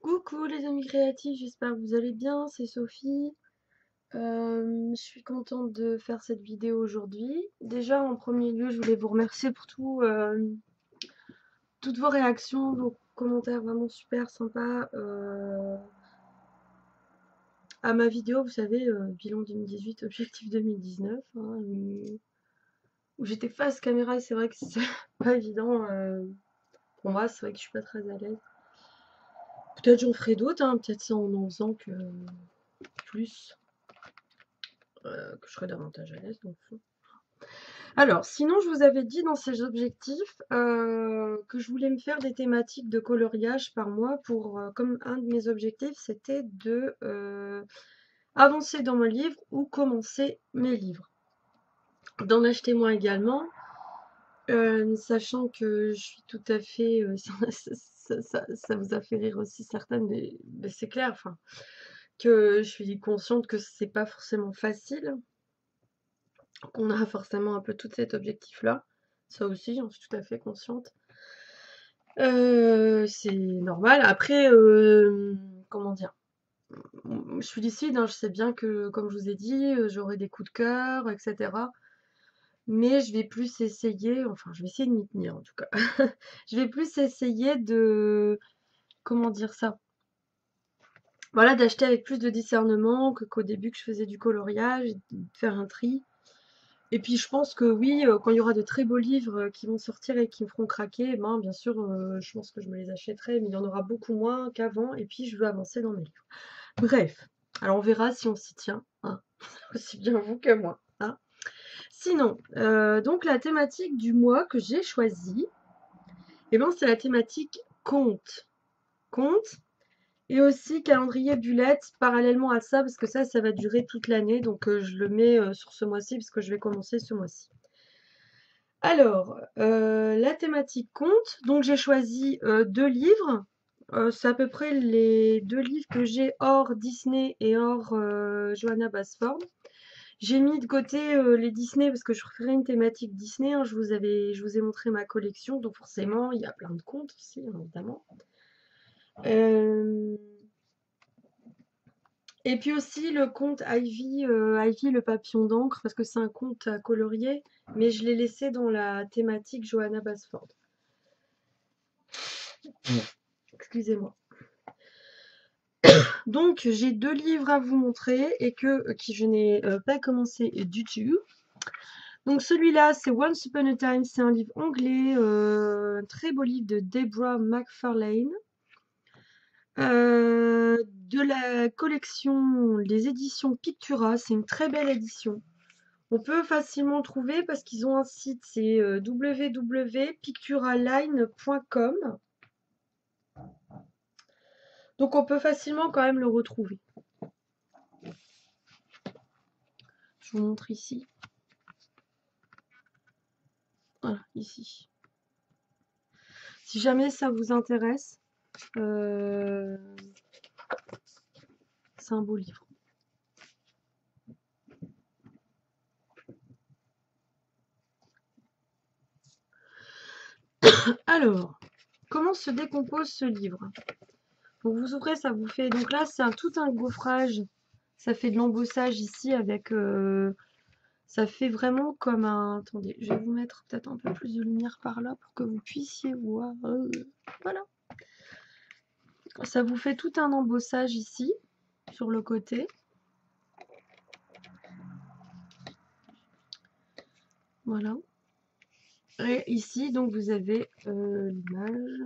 Coucou les amis créatifs, j'espère que vous allez bien, c'est Sophie. Je suis contente de faire cette vidéo aujourd'hui. Déjà en premier lieu, je voulais vous remercier pour toutes vos réactions, vos commentaires vraiment super sympas à ma vidéo, vous savez, bilan 2018, objectif 2019, hein, où j'étais face caméra et c'est vrai que c'est pas évident pour moi, c'est vrai que je suis pas très à l'aise. Peut-être j'en ferai d'autres, hein, peut-être c'est en faisant que plus. Que je serais davantage à l'aise dans le fond. Alors, sinon, je vous avais dit dans ces objectifs que je voulais me faire des thématiques de coloriage par mois pour, comme un de mes objectifs, c'était de avancer dans mon livre ou commencer mes livres. D'en acheter moins également, sachant que je suis tout à fait, ça vous a fait rire aussi certaines, mais c'est clair, enfin, que je suis consciente que c'est pas forcément facile. Qu'on a forcément un peu tout cet objectif-là. Ça aussi, j'en suis tout à fait consciente. C'est normal. Après, comment dire? Je suis lucide, hein, je sais bien que, comme je vous ai dit, j'aurai des coups de cœur, etc. Mais je vais plus essayer, enfin, je vais essayer de m'y tenir en tout cas. Je vais plus essayer de, comment dire ça? Voilà, d'acheter avec plus de discernement qu'au début que je faisais du coloriage, et de faire un tri. Et puis je pense que oui, quand il y aura de très beaux livres qui vont sortir et qui me feront craquer, ben, bien sûr, je pense que je me les achèterai, mais il y en aura beaucoup moins qu'avant, et puis je veux avancer dans mes livres. Bref, alors on verra si on s'y tient, hein, aussi bien vous que moi, hein. Sinon, donc la thématique du mois que j'ai choisie, eh ben, c'est la thématique conte. Conte, et aussi calendrier bullet parallèlement à ça, parce que ça va durer toute l'année, donc je le mets sur ce mois-ci, parce que je vais commencer ce mois-ci. Alors, la thématique conte, donc j'ai choisi 2 livres. C'est à peu près les 2 livres que j'ai hors Disney et hors Johanna Basford. J'ai mis de côté les Disney parce que je ferai une thématique Disney, hein. Je vous ai montré ma collection, donc forcément il y a plein de contes aussi, hein, évidemment. Euh, Et puis aussi le conte Ivy, Ivy le papillon d'encre, parce que c'est un conte à colorier, mais je l'ai laissé dans la thématique Johanna Basford. Excusez-moi. Donc j'ai 2 livres à vous montrer et qui je n'ai pas commencé du tout. Donc celui-là, c'est Once Upon a Time, c'est un livre anglais, un très beau livre de Deborah McFarlane. De la collection des éditions Pictura, c'est une très belle édition. On peut facilement le trouver parce qu'ils ont un site, c'est www.picturaline.com. Donc on peut facilement quand même le retrouver. Je vous montre ici. Voilà, ici. Si jamais ça vous intéresse, c'est un beau livre. Alors, comment se décompose ce livre? Donc vous ouvrez, ça vous fait... Donc là, c'est tout un gaufrage. Ça fait de l'embossage ici avec... ça fait vraiment comme un... Attendez, je vais vous mettre peut-être un peu plus de lumière par là pour que vous puissiez voir. Voilà. Ça vous fait tout un embossage ici, sur le côté. Voilà. Et ici, donc, vous avez l'image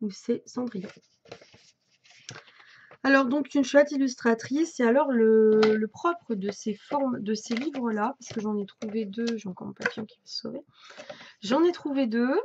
où c'est Cendrillon. Alors, donc, une chouette illustratrice. Et alors, le propre de ces formes, de ces livres-là, parce que j'en ai trouvé 2, j'ai encore mon papillon qui va se sauver. J'en ai trouvé 2.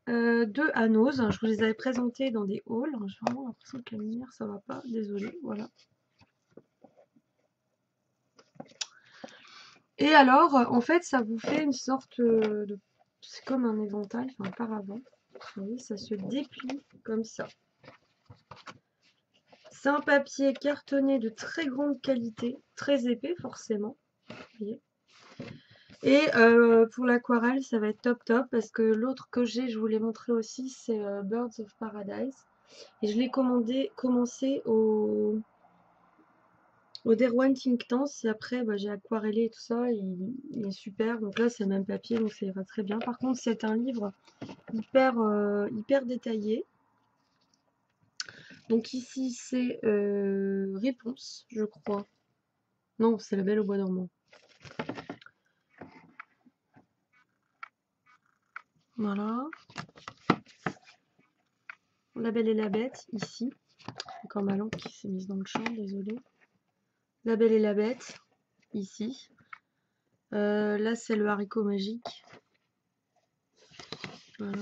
2 à Nose. Je vous les avais présentés dans des hauls. J'ai vraiment l'impression que la lumière, ça va pas. Désolée, voilà. Et alors, en fait, ça vous fait une sorte de... C'est comme un éventail, enfin un paravent. Vous voyez, ça se déplie comme ça. C'est un papier cartonné de très grande qualité, très épais forcément. Vous voyez. Et pour l'aquarelle, ça va être top top parce que l'autre que j'ai, je vous l'ai montré aussi, c'est Birds of Paradise. Et je l'ai commencé au Derwent Think Tank. Et après, bah, j'ai aquarellé et tout ça. Il est super. Donc là, c'est le même papier, donc ça ira très bien. Par contre, c'est un livre hyper détaillé. Donc ici, c'est Réponse, je crois. Non, c'est La Belle au bois dormant. Voilà. La Belle et la Bête, ici. Encore ma lampe qui s'est mise dans le champ, désolée. La Belle et la Bête, ici. Là, c'est le haricot magique. Voilà.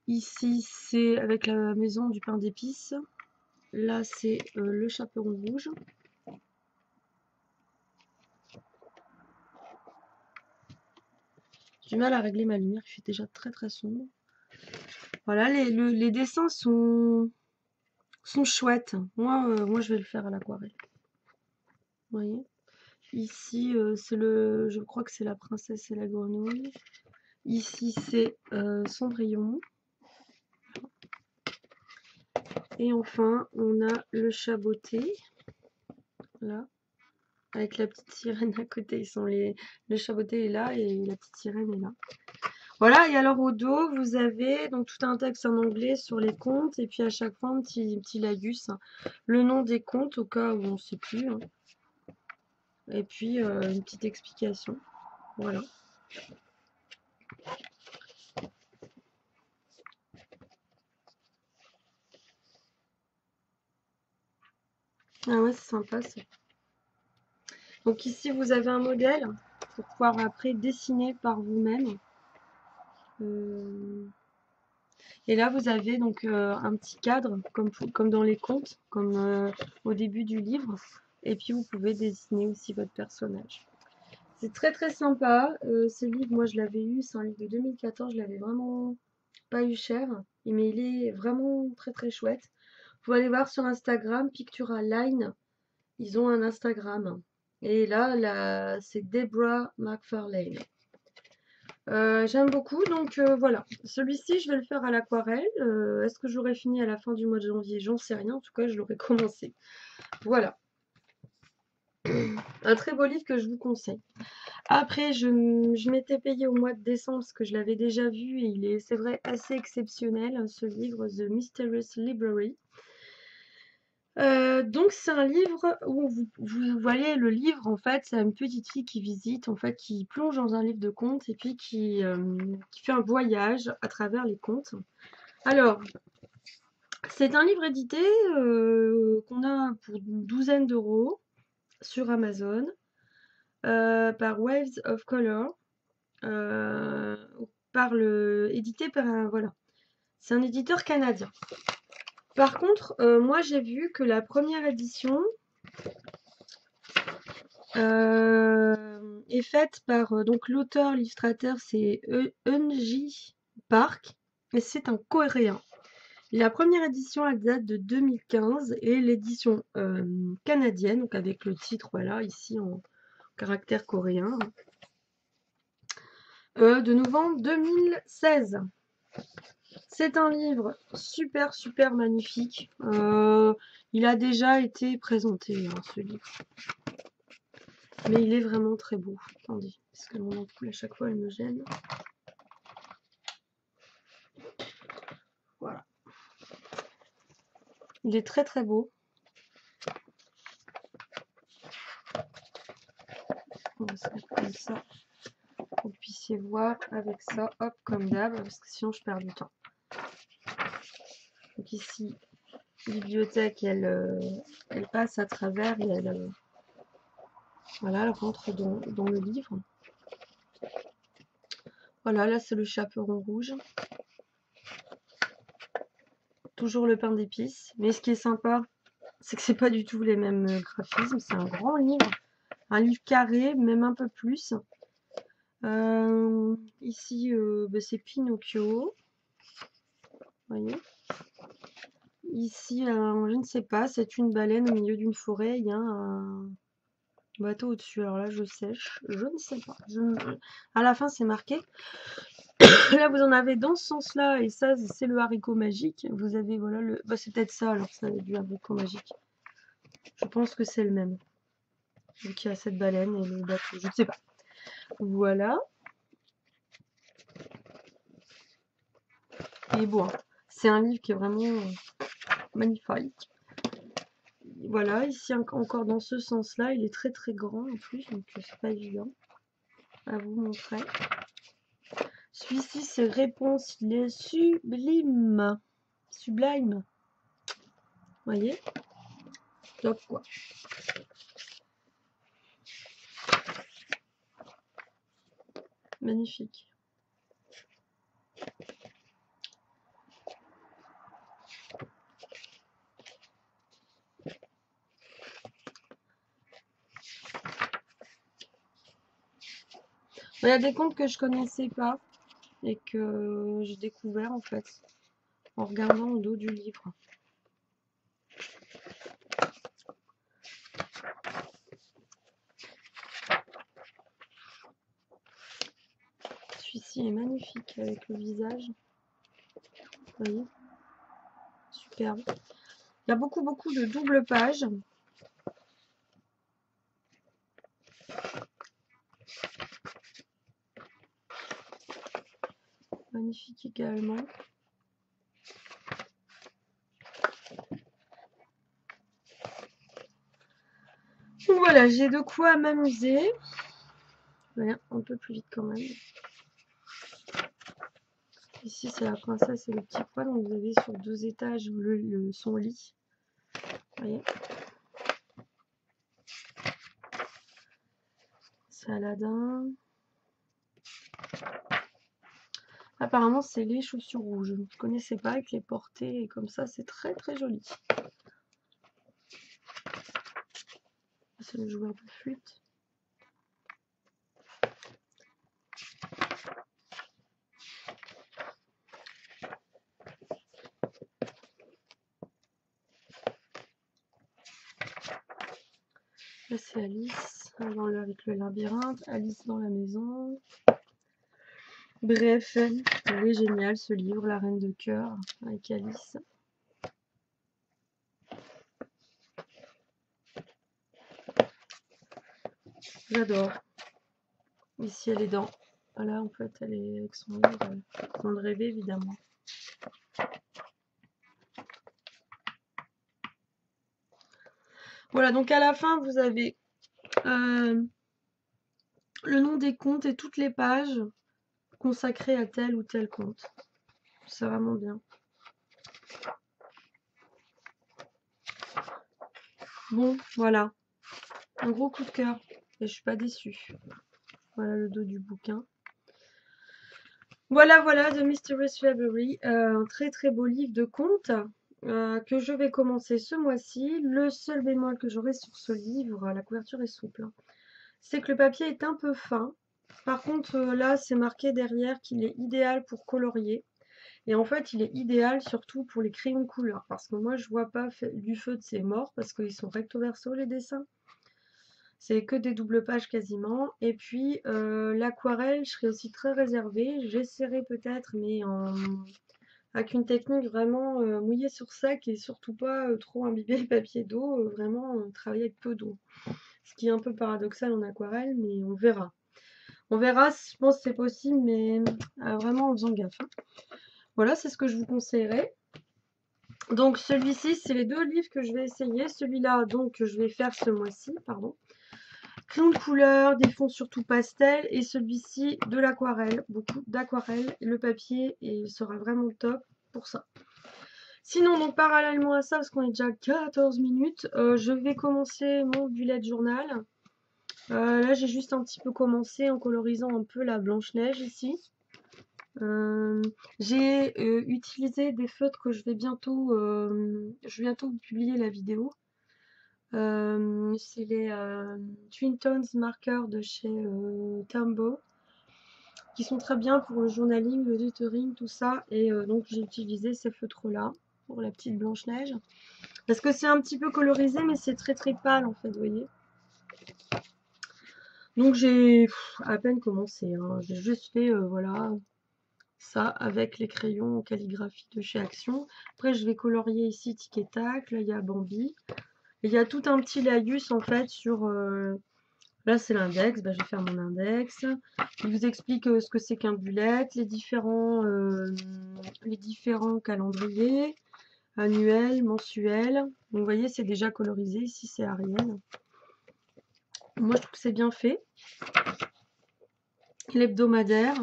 Ici, c'est avec la maison du pain d'épices. Là, c'est le chaperon rouge. J'ai du mal à régler ma lumière qui fait déjà très très sombre. Voilà, les dessins sont chouettes. Moi, je vais le faire à l'aquarelle. Vous voyez? Ici, je crois que c'est la princesse et la grenouille. Ici, c'est Cendrillon. Et enfin, on a le chat beauté. Là. Avec la petite sirène à côté. Le chat beauté est là et la petite sirène est là. Voilà, et alors au dos, vous avez donc tout un texte en anglais sur les comptes, et puis à chaque fois un petit lagus, hein. Le nom des comptes au cas où on ne sait plus, hein. Et puis une petite explication. Voilà. Ah ouais, c'est sympa ça. Donc ici, vous avez un modèle pour pouvoir après dessiner par vous-même. Et là, vous avez donc un petit cadre, comme dans les contes, comme au début du livre. Et puis, vous pouvez dessiner aussi votre personnage. C'est très très sympa. Ce livre, moi, je l'avais eu. C'est un livre de 2014. Je l'avais vraiment pas eu cher. Mais il est vraiment très très chouette. Vous pouvez aller voir sur Instagram, Pictura Line. Ils ont un Instagram. Et là c'est Deborah McFarlane. J'aime beaucoup, donc voilà. Celui-ci, je vais le faire à l'aquarelle. Est-ce que j'aurai fini à la fin du mois de janvier? J'en sais rien. En tout cas, je l'aurai commencé. Voilà. Un très beau livre que je vous conseille. Après, je m'étais payé au mois de décembre parce que je l'avais déjà vu et il est, c'est vrai, assez exceptionnel, ce livre, The Mysterious Library. Donc c'est un livre où vous voyez le livre, en fait, c'est une petite fille qui visite, en fait, qui plonge dans un livre de contes et puis qui fait un voyage à travers les contes. Alors, c'est un livre édité qu'on a pour une douzaine d'euros sur Amazon par Waves of Color, édité par un, voilà, c'est un éditeur canadien. Par contre, moi j'ai vu que la première édition est faite par donc l'auteur, l'illustrateur, c'est Eunji Park et c'est un coréen. La première édition elle date de 2015 et l'édition canadienne, donc avec le titre voilà ici en caractère coréen, de novembre 2016. C'est un livre super super magnifique. Il a déjà été présenté hein, ce livre. Mais il est vraiment très beau. Attendez, parce que mon ampoule à chaque fois elle me gêne. Voilà. Il est très très beau. On va se mettre comme ça. Pour que vous puissiez voir avec ça, hop, comme d'hab, parce que sinon je perds du temps. Donc ici, bibliothèque, elle passe à travers et voilà, elle rentre dans le livre. Voilà, là c'est le chaperon rouge. Toujours le pain d'épices. Mais ce qui est sympa, c'est que c'est pas du tout les mêmes graphismes. C'est un grand livre. Un livre carré, même un peu plus. Ici, c'est Pinocchio. Vous voyez. Ici, je ne sais pas, c'est une baleine au milieu d'une forêt. Il y a un bateau au-dessus. Alors là, je sèche. Je ne sais pas. À la fin, c'est marqué. Là, vous en avez dans ce sens-là, et ça, c'est le haricot magique. Vous avez, voilà, le... Bah, c'est peut-être ça, alors, ça, du haricot magique. Je pense que c'est le même. Vu qu'il y a cette baleine et le bateau, je ne sais pas. Voilà. Et bon, c'est un livre qui est vraiment magnifique. Voilà, ici encore dans ce sens-là, il est très très grand en plus, donc c'est pas évident à vous montrer. Celui-ci, c'est Réponse, il est sublime. Sublime. Vous voyez? Top quoi. Magnifique. Il y a des contes que je connaissais pas et que j'ai découvert en fait en regardant au dos du livre. Celui-ci est magnifique avec le visage. Vous voyez? Superbe. Il y a beaucoup de doubles pages. Magnifique également. Voilà, j'ai de quoi m'amuser. Voilà, un peu plus vite quand même. Ici, c'est la princesse et le petit pois. Donc, vous avez sur 2 étages son lit. Vous voyez? C'est Aladdin. Apparemment, c'est les chaussures rouges. Je ne connaissais pas avec les portées et comme ça, c'est très très joli. C'est le joueur de flûte. Là, c'est Alice, avant avec le labyrinthe, Alice dans la maison. Bref, il est génial ce livre, La Reine de Cœur, avec Alice. J'adore. Ici, elle est dans... Voilà, en fait, elle est avec son livre, en train de rêver, évidemment. Voilà, donc à la fin, vous avez le nom des contes et toutes les pages consacrées à tel ou tel conte. C'est vraiment bien. Bon, voilà. Un gros coup de cœur. Et je suis pas déçue. Voilà le dos du bouquin. Voilà, The Mysterious Library. Un très très beau livre de contes que je vais commencer ce mois-ci. Le seul bémol que j'aurai sur ce livre, la couverture est souple, hein, c'est que le papier est un peu fin. Par contre, là, c'est marqué derrière qu'il est idéal pour colorier. Et en fait, il est idéal surtout pour les crayons de couleur. Parce que moi, je vois pas du feutre, c'est mort. Parce qu'ils sont recto verso, les dessins. C'est que des doubles pages quasiment. Et puis, l'aquarelle, je serai aussi très réservée. J'essaierai peut-être, mais avec une technique vraiment mouillée sur sec et surtout pas trop imbiber le papier d'eau. Vraiment travailler avec peu d'eau. Ce qui est un peu paradoxal en aquarelle, mais on verra. On verra, je pense que c'est possible, mais vraiment en faisant gaffe, hein. Voilà, c'est ce que je vous conseillerais. Donc celui-ci, c'est les 2 livres que je vais essayer. Celui-là, donc, que je vais faire ce mois-ci, pardon. Crayon de couleur, des fonds surtout pastel. Et celui-ci, de l'aquarelle, beaucoup d'aquarelle. Le papier sera vraiment top pour ça. Sinon, donc parallèlement à ça, parce qu'on est déjà à 14 minutes, je vais commencer mon bullet journal. Là, j'ai juste un petit peu commencé en colorisant un peu la Blanche-Neige ici. J'ai utilisé des feutres que je vais bientôt publier la vidéo. C'est les Twin Tones marqueurs de chez Tombow, qui sont très bien pour le journaling, le lettering, tout ça. Et donc j'ai utilisé ces feutres-là pour la petite Blanche-Neige. Parce que c'est un petit peu colorisé, mais c'est très très pâle en fait, vous voyez. Donc j'ai à peine commencé, hein. J'ai juste fait, voilà, ça avec les crayons en calligraphie de chez Action. Après, je vais colorier ici Tic et Tac. Là, il y a Bambi. Et il y a tout un petit laïus en fait sur... là, c'est l'index. Bah, je vais faire mon index. Il vous explique ce que c'est qu'un bullet, les différents calendriers, annuels, mensuels. Donc, vous voyez, c'est déjà colorisé. Ici, c'est Ariel. Moi, je trouve que c'est bien fait. L'hebdomadaire.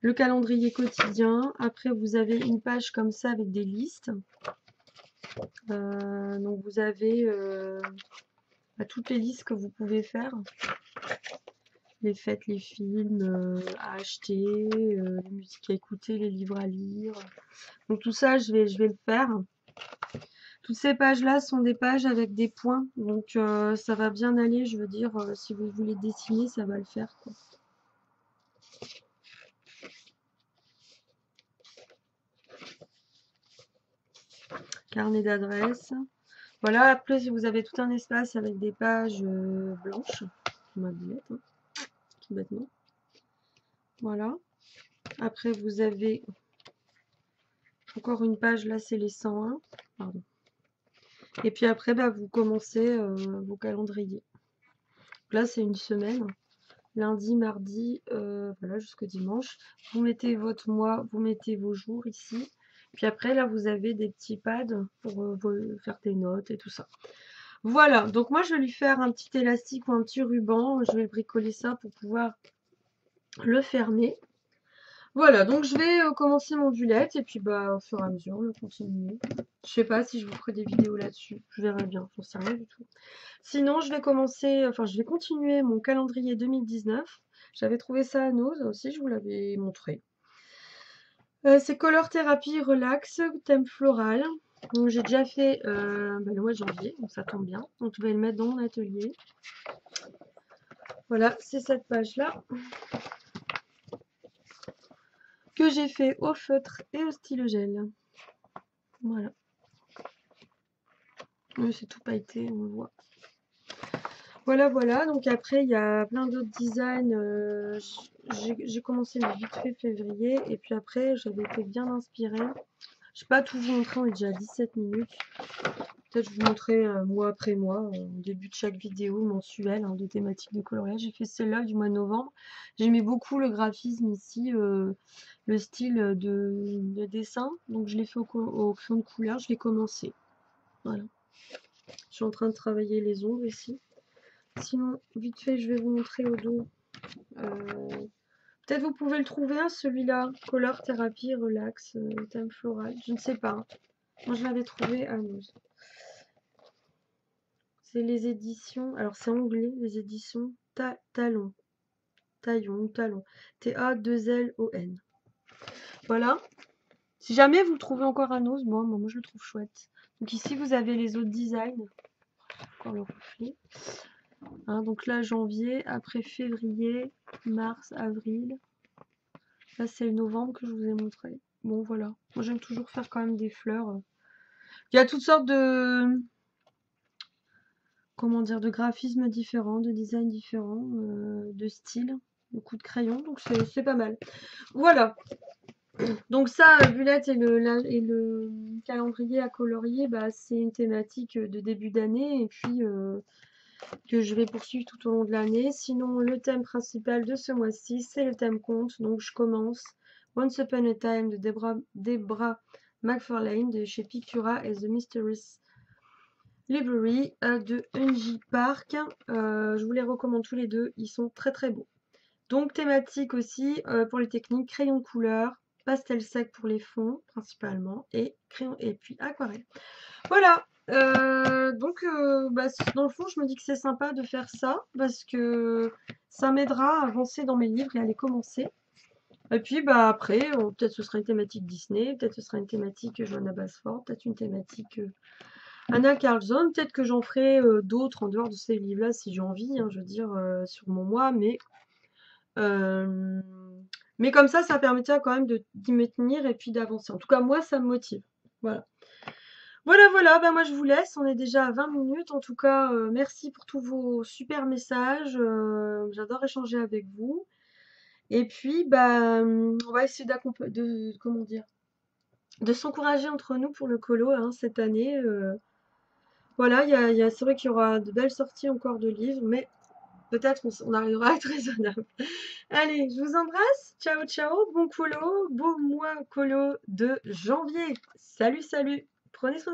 Le calendrier quotidien. Après, vous avez une page comme ça avec des listes. Donc, vous avez toutes les listes que vous pouvez faire. Les fêtes, les films à acheter, les musiques à écouter, les livres à lire. Donc, tout ça, je vais le faire. Toutes ces pages-là sont des pages avec des points. Donc, ça va bien aller. Je veux dire, si vous voulez dessiner, ça va le faire, quoi. Carnet d'adresse. Voilà, après vous avez tout un espace avec des pages blanches. Ma boulette, hein, tout bêtement. Voilà. Après vous avez encore une page, là c'est les 101. Pardon. Et puis après, bah, vous commencez vos calendriers. Là c'est une semaine. Lundi, mardi, voilà, jusqu'au dimanche. Vous mettez votre mois, vous mettez vos jours ici. Puis après, là, vous avez des petits pads pour faire des notes et tout ça. Voilà, donc moi, je vais lui faire un petit élastique ou un petit ruban. Je vais bricoler ça pour pouvoir le fermer. Voilà, donc je vais commencer mon bullet et puis bah au fur et à mesure, le continuer. Je sais pas si je vous ferai des vidéos là-dessus. Je verrai bien, j'en sais rien du tout. Sinon, je vais continuer mon calendrier 2019. J'avais trouvé ça à Nose aussi, je vous l'avais montré. C'est Color Therapy Relax, thème floral. Donc j'ai déjà fait le mois de janvier, donc ça tombe bien. Donc je vais le mettre dans mon atelier. Voilà, c'est cette page-là que j'ai fait au feutre et au stylo gel. Voilà. C'est tout pailleté, on le voit. Voilà, voilà. Donc après, il y a plein d'autres designs. J'ai commencé le vite fait février. Et puis après, j'avais été bien inspirée. Je vais pas tout vous montrer, on est déjà à 17 minutes. Peut-être je vous montrer mois après mois, au début de chaque vidéo mensuelle de thématique de coloriage. J'ai fait celle-là du mois de novembre. J'aimais beaucoup le graphisme ici, le style de dessin. Donc je l'ai fait au crayon de couleur, je l'ai commencé. Voilà. Je suis en train de travailler les ombres ici. Sinon, vite fait, je vais vous montrer au dos. Peut-être vous pouvez le trouver, hein, celui-là. Color Therapy Relax, thème floral. Je ne sais pas. Moi, je l'avais trouvé à Nose. C'est les éditions. Alors, c'est anglais, les éditions Talon. Taillon, Talon. T-A-2-L-O-N. Voilà. Si jamais vous le trouvez encore à Nose, moi, je le trouve chouette. Donc, ici, vous avez les autres designs. Encore le reflet. Hein, donc là, janvier, après février, mars, avril. Là, c'est le novembre que je vous ai montré. Bon, voilà. Moi, j'aime toujours faire quand même des fleurs. Il y a toutes sortes de... Comment dire, de graphismes différents, de designs différents, de styles, de coups de crayon. Donc, c'est pas mal. Voilà. Donc ça, Bullet et le calendrier à colorier, bah, c'est une thématique de début d'année. Et puis... que je vais poursuivre tout au long de l'année. Sinon, le thème principal de ce mois-ci, c'est le thème conte. Donc, je commence Once Upon a Time de Deborah McFarlane de chez Pictura et The Mysterious Library de Unji Park. Je vous les recommande tous les deux. Ils sont très très beaux. Donc, thématique aussi pour les techniques, crayon de couleur, pastel sec pour les fonds principalement et crayon et puis aquarelle. Voilà. Donc, dans le fond, je me dis que c'est sympa de faire ça parce que ça m'aidera à avancer dans mes livres et à les commencer. Et puis, après, peut-être ce sera une thématique Disney, peut-être ce sera une thématique Johanna Basford, peut-être une thématique Anna Carlson, peut-être que j'en ferai d'autres en dehors de ces livres-là si j'ai envie, hein, je veux dire, sur mon mois, mais comme ça permettra quand même d'y me tenir et puis d'avancer. En tout cas, moi, ça me motive. Voilà. Voilà, moi je vous laisse, on est déjà à 20 minutes. En tout cas, merci pour tous vos super messages. J'adore échanger avec vous. Et puis, bah, on va essayer comment dire, de s'encourager entre nous pour le colo, hein, cette année. Voilà, c'est vrai qu'il y aura de belles sorties encore de livres, mais peut-être on arrivera à être raisonnable. Allez, je vous embrasse. Ciao, ciao. Bon colo, beau mois colo de janvier. Salut, salut. Prenez soin